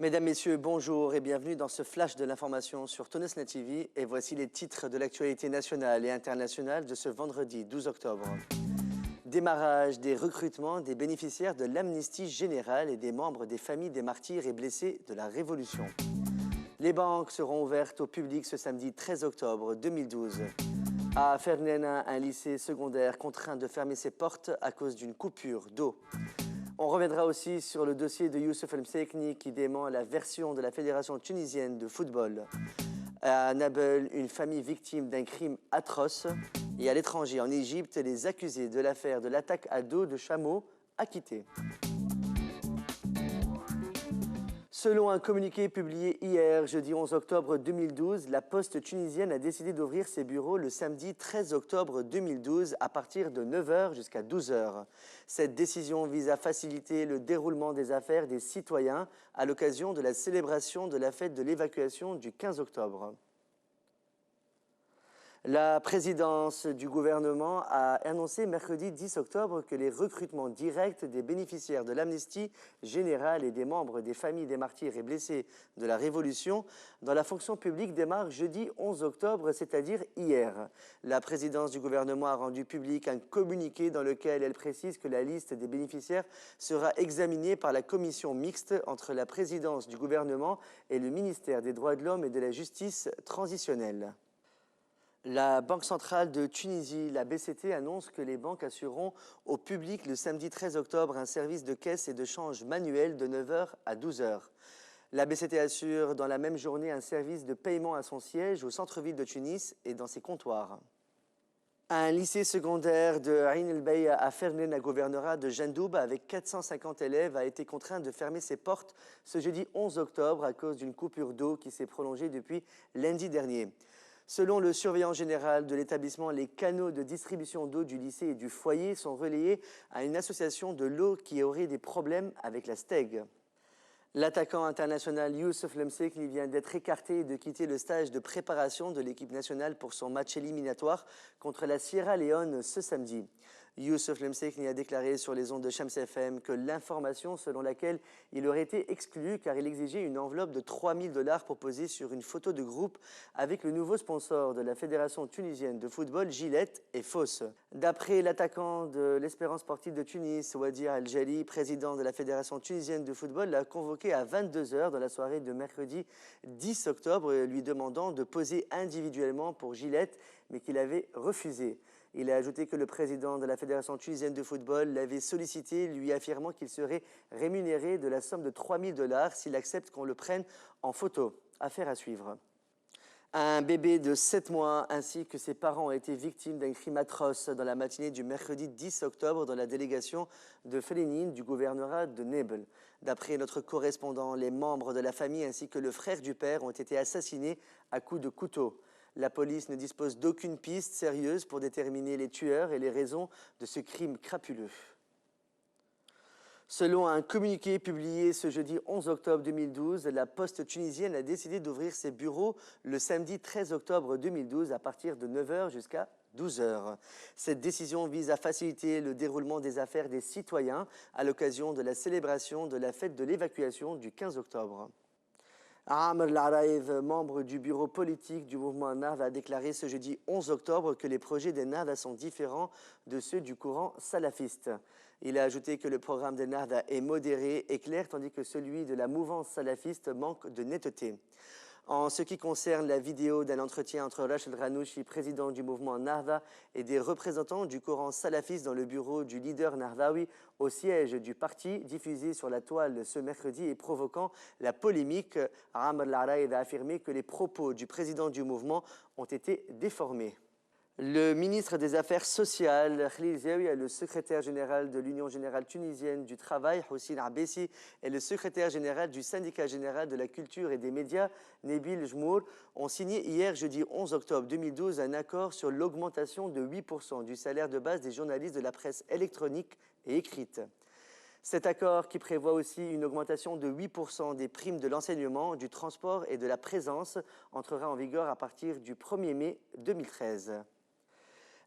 Mesdames, Messieurs, bonjour et bienvenue dans ce flash de l'information sur Tonesnet TV. Et voici les titres de l'actualité nationale et internationale de ce vendredi 12 octobre. Démarrage des recrutements des bénéficiaires de l'amnistie générale et des membres des familles des martyrs et blessés de la Révolution. Les banques seront ouvertes au public ce samedi 13 octobre 2012. À Fernena, un lycée secondaire contraint de fermer ses portes à cause d'une coupure d'eau. On reviendra aussi sur le dossier de Youssef El Msekni qui dément la version de la Fédération tunisienne de football. À Nabeul, une famille victime d'un crime atroce. Et à l'étranger, en Égypte, les accusés de l'affaire de l'attaque à dos de chameaux acquittés. Selon un communiqué publié hier, jeudi 11 octobre 2012, la Poste tunisienne a décidé d'ouvrir ses bureaux le samedi 13 octobre 2012 à partir de 9 h jusqu'à 12 h. Cette décision vise à faciliter le déroulement des affaires des citoyens à l'occasion de la célébration de la fête de l'évacuation du 15 octobre. La présidence du gouvernement a annoncé mercredi 10 octobre que les recrutements directs des bénéficiaires de l'amnistie générale et des membres des familles des martyrs et blessés de la Révolution dans la fonction publique démarrent jeudi 11 octobre, c'est-à-dire hier. La présidence du gouvernement a rendu public un communiqué dans lequel elle précise que la liste des bénéficiaires sera examinée par la commission mixte entre la présidence du gouvernement et le ministère des Droits de l'Homme et de la Justice transitionnelle. La Banque centrale de Tunisie, la BCT, annonce que les banques assureront au public le samedi 13 octobre un service de caisse et de change manuel de 9 h à 12 h. La BCT assure dans la même journée un service de paiement à son siège au centre-ville de Tunis et dans ses comptoirs. Un lycée secondaire de Ain El Beya à Fernena, gouvernorat de Jandoub, avec 450 élèves, a été contraint de fermer ses portes ce jeudi 11 octobre à cause d'une coupure d'eau qui s'est prolongée depuis lundi dernier. Selon le surveillant général de l'établissement, les canaux de distribution d'eau du lycée et du foyer sont relayés à une association de l'eau qui aurait des problèmes avec la STEG. L'attaquant international Youssef El Msekni vient d'être écarté et de quitter le stage de préparation de l'équipe nationale pour son match éliminatoire contre la Sierra Leone ce samedi. Youssef El Msekni a déclaré sur les ondes de Shams FM que l'information selon laquelle il aurait été exclu car il exigeait une enveloppe de 3 000 $ pour poser sur une photo de groupe avec le nouveau sponsor de la Fédération tunisienne de football, Gillette, est fausse. D'après l'attaquant de l'Espérance sportive de Tunis, Wadia Al-Jali, président de la Fédération tunisienne de football, l'a convoqué à 22 h dans la soirée de mercredi 10 octobre, lui demandant de poser individuellement pour Gillette, mais qu'il avait refusé. Il a ajouté que le président de la Fédération tunisienne de football l'avait sollicité, lui affirmant qu'il serait rémunéré de la somme de 3 000 $ s'il accepte qu'on le prenne en photo. Affaire à suivre. Un bébé de 7 mois ainsi que ses parents ont été victimes d'un crime atroce dans la matinée du mercredi 10 octobre dans la délégation de Félénine du gouvernorat de Nebel. D'après notre correspondant, les membres de la famille ainsi que le frère du père ont été assassinés à coups de couteau. La police ne dispose d'aucune piste sérieuse pour déterminer les tueurs et les raisons de ce crime crapuleux. Selon un communiqué publié ce jeudi 11 octobre 2012, la Poste tunisienne a décidé d'ouvrir ses bureaux le samedi 13 octobre 2012 à partir de 9 h jusqu'à 12 h. Cette décision vise à faciliter le déroulement des affaires des citoyens à l'occasion de la célébration de la fête de l'évacuation du 15 octobre. Amr Al-Araïv, membre du bureau politique du mouvement Nahda, a déclaré ce jeudi 11 octobre que les projets des Nahda sont différents de ceux du courant salafiste. Il a ajouté que le programme des Nahda est modéré et clair, tandis que celui de la mouvance salafiste manque de netteté. En ce qui concerne la vidéo d'un entretien entre Rachid Ghanouchi, président du mouvement Nahda, et des représentants du courant salafiste dans le bureau du leader Nahdawi au siège du parti, diffusée sur la toile ce mercredi et provoquant la polémique, Amr Al-Araïd a affirmé que les propos du président du mouvement ont été déformés. Le ministre des Affaires sociales, Khalil Zaouia, le secrétaire général de l'Union générale tunisienne du travail, Houssine Abessi, et le secrétaire général du syndicat général de la culture et des médias, Nabil Jmour, ont signé hier, jeudi 11 octobre 2012, un accord sur l'augmentation de 8 % du salaire de base des journalistes de la presse électronique et écrite. Cet accord, qui prévoit aussi une augmentation de 8 % des primes de l'enseignement, du transport et de la présence, entrera en vigueur à partir du 1er mai 2013.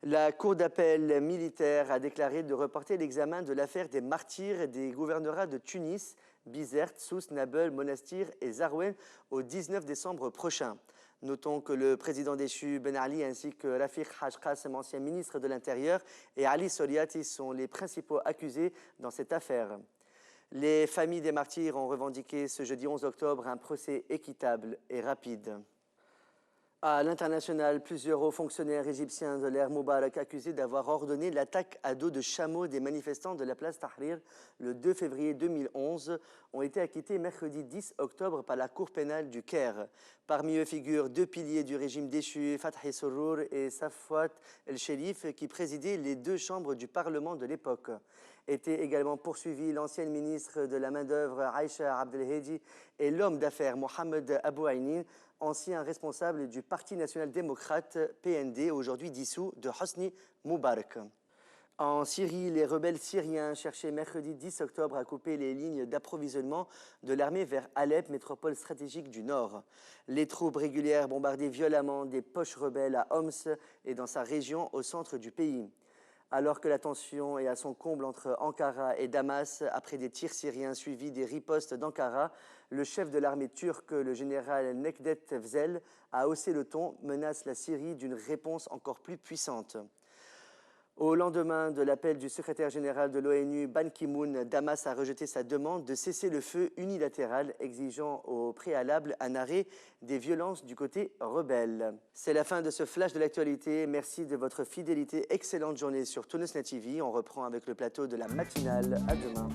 La Cour d'appel militaire a déclaré de reporter l'examen de l'affaire des martyrs des gouvernorats de Tunis, Bizerte, Sousse, Nabeul, Monastir et Zarouen au 19 décembre prochain. Notons que le président déchu Ben Ali ainsi que Rafiq Haj Qassem, ancien ministre de l'Intérieur, et Ali Soliati sont les principaux accusés dans cette affaire. Les familles des martyrs ont revendiqué ce jeudi 11 octobre un procès équitable et rapide. À l'international, plusieurs hauts fonctionnaires égyptiens de l'ère Moubarak accusés d'avoir ordonné l'attaque à dos de chameaux des manifestants de la place Tahrir le 2 février 2011 ont été acquittés mercredi 10 octobre par la Cour pénale du Caire. Parmi eux figurent deux piliers du régime déchu, Fathi Surur et Safwat El-Sherif, qui présidaient les deux chambres du Parlement de l'époque. Était également poursuivi l'ancienne ministre de la main-d'œuvre Aïcha Abdelhedi et l'homme d'affaires Mohamed Abou Ainin, ancien responsable du Parti national-démocrate PND, aujourd'hui dissous, de Hosni Moubarak. En Syrie, les rebelles syriens cherchaient mercredi 10 octobre à couper les lignes d'approvisionnement de l'armée vers Alep, métropole stratégique du nord. Les troupes régulières bombardaient violemment des poches rebelles à Homs et dans sa région au centre du pays. Alors que la tension est à son comble entre Ankara et Damas, après des tirs syriens suivis des ripostes d'Ankara, le chef de l'armée turque, le général Nekdet Fzel, a haussé le ton, menace la Syrie d'une réponse encore plus puissante. Au lendemain de l'appel du secrétaire général de l'ONU, Ban Ki-moon, Damas a rejeté sa demande de cesser le feu unilatéral, exigeant au préalable un arrêt des violences du côté rebelle. C'est la fin de ce flash de l'actualité. Merci de votre fidélité. Excellente journée sur Tunisnet TV. On reprend avec le plateau de la matinale. À demain.